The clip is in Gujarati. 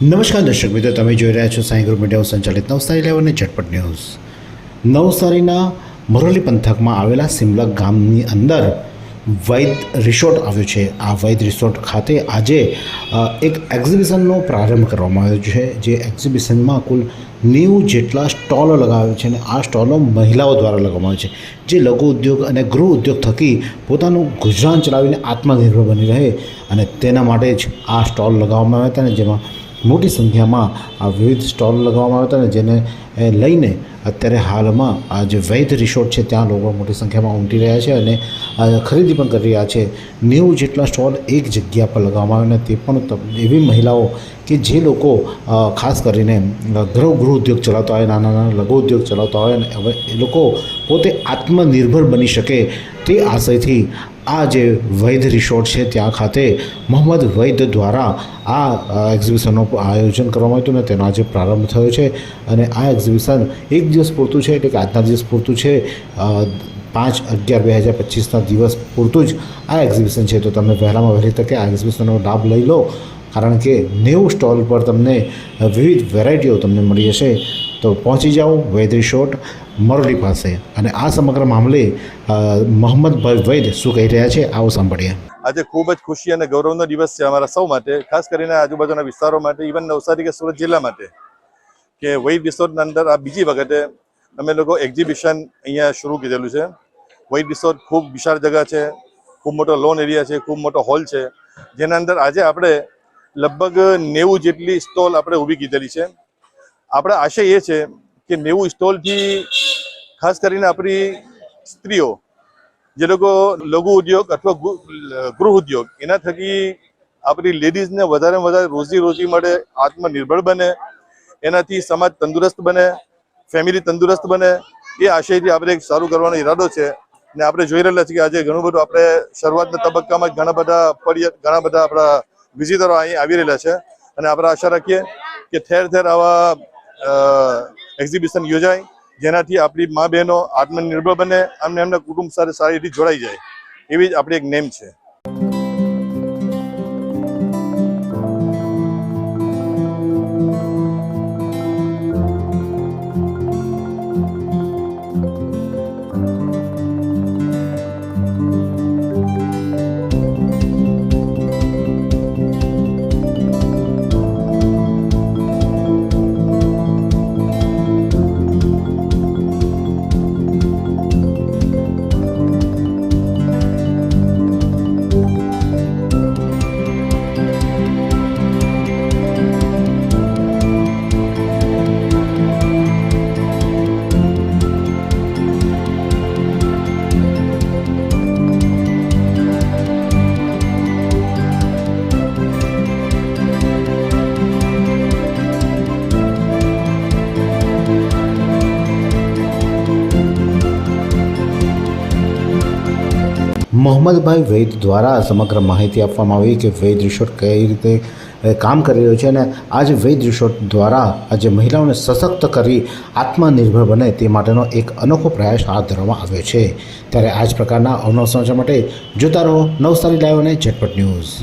નમસ્કાર દર્શક મિત્રો, તમે જોઈ રહ્યા છો સાંઈ ગ્રુપ મીડિયા સંચાલિત નવસારી લાઈવ અને ઝટપટ ન્યૂઝ। નવસારીના મરોલી પંથકમાં આવેલા સિમલક ગામની અંદર વૈદ રિસોર્ટ આવ્યું છે। આ વૈદ રિસોર્ટ ખાતે આજે એક એક્ઝિબિશનનો પ્રારંભ કરવામાં આવ્યો છે, જે એક્ઝિબિશનમાં કુલ 90 જેટલા સ્ટોલો લગાવ્યા છે અને આ સ્ટોલો મહિલાઓ દ્વારા લગાવવામાં આવે છે, જે લઘુ ઉદ્યોગ અને ગૃહ ઉદ્યોગ થકી પોતાનું ગુજરાન ચલાવીને આત્મનિર્ભર બની રહે અને તેના માટે જ આ સ્ટોલ લગાવવામાં આવ્યા હતા, અને જેમાં મોટી સંખ્યામાં આ વિવિધ સ્ટોલ લગાવવામાં આવ્યા હતા, અને જેને લઈને અત્યારે હાલમાં આ જે વૈદ રિસોર્ટ છે ત્યાં લોકો મોટી સંખ્યામાં ઉમટી રહ્યા છે અને ખરીદી પણ કરી રહ્યા છે। 90 જેટલા સ્ટોલ એક જગ્યા પર લગાવવામાં આવ્યા, અને તે પણ એવી મહિલાઓ કે જે લોકો ખાસ કરીને ગૃહ ઉદ્યોગ ચલાવતા હોય, નાના નાના લઘુ ઉદ્યોગ ચલાવતા હોય, અને હવે એ લોકો પોતે આત્મનિર્ભર બની શકે તે આશયથી આ જે વૈદ રિસોર્ટ છે ત્યાં ખાતે મોહમ્મદ વૈદ દ્વારા આ એક્ઝિબિશનનું આયોજન કરવામાં આવ્યું અને તેનો આજે પ્રારંભ થયો છે। અને આ એક્ઝિબિશન એક દિવસ પૂરતું છે, એટલે કે આજના દિવસ પૂરતું છે। 5/11/2025ના દિવસ પૂરતું જ આ એક્ઝિબિશન છે, તો તમે વહેલામાં વહેલી તકે આ એક્ઝિબિશનનો લાભ લઈ લો, કારણ કે 90 સ્ટોલ પર તમને વિવિધ વેરાયટીઓ તમને મળી જશે। તો પહોંચી જાઓ વૈદ રિસોર્ટ મરોલી પાસે, અને આ સમગ્ર મામલે મોહમ્મદભાઈ વૈદ શું કહી રહ્યા છે આવો સાંભળીએ। આજે ખૂબ જ ખુશી અને ગૌરવનો દિવસ છે અમારા સૌ માટે, ખાસ કરીને આજુબાજુના વિસ્તારો માટે, ઇવન નવસારી કે સુરત જિલ્લા માટે, કે વૈદ રિસોર્ટના અંદર આ બીજી વખતે અમે લોકો એક્ઝિબિશન અહીંયા શરૂ કરેલું છે। વૈદ રિસોર્ટ ખૂબ વિશાળ જગ્યા છે, ખૂબ મોટો લોન એરિયા છે, ખૂબ મોટો હોલ છે, જેના અંદર આજે આપણે લગભગ 90 જેટલી સ્ટોલ આપણે ઊભી કીધેલી છે। આપણા આશય એ છે કે 90 સ્ટોલથી ખાસ કરીને આપણી સ્ત્રીઓ, જે લોકો લઘુ ઉદ્યોગ અથવા ગૃહ ઉદ્યોગ, એના થકી આપણી લેડીઝને વધારેમાં વધારે રોજી મળે, આત્મનિર્ભર બને, એનાથી સમાજ તંદુરસ્ત બને, ફેમિલી તંદુરસ્ત બને, એ આશયથી આપણે એક સારું કરવાનો ઈરાદો છે। ને આપણે જોઈ રહેલા છીએ કે આજે ઘણું બધું આપણે શરૂઆતના તબક્કામાં ઘણા બધા આપણા વિઝિટરો અહીં આવી રહેલા છે, અને આપણે આશા રાખીએ કે ઠેર ઠેર આવા એક્ઝિબિશન યોજાય, જેનાથી આપણી મા બહેનો આત્મનિર્ભર બને અને એમના કુટુંબ સાથે સારી રીતે જોડાઈ જાય, એવી જ આપણી એક નેમ છે। મોહમ્મદભાઈ વૈદ દ્વારા સમગ્ર માહિતી આપવામાં આવી કે વૈદ રિસોર્ટ કઈ રીતે કામ કરી રહ્યું છે, અને આ જે વૈદ રિસોર્ટ દ્વારા આજે મહિલાઓને સશક્ત કરી આત્મનિર્ભર બને તે માટેનો એક અનોખો પ્રયાસ હાથ ધરવામાં આવ્યો છે। ત્યારે આ જ પ્રકારના અવનવા સમાચાર માટે જોતા રહો નવસારી લાઈવ અને ઝટપટ ન્યૂઝ।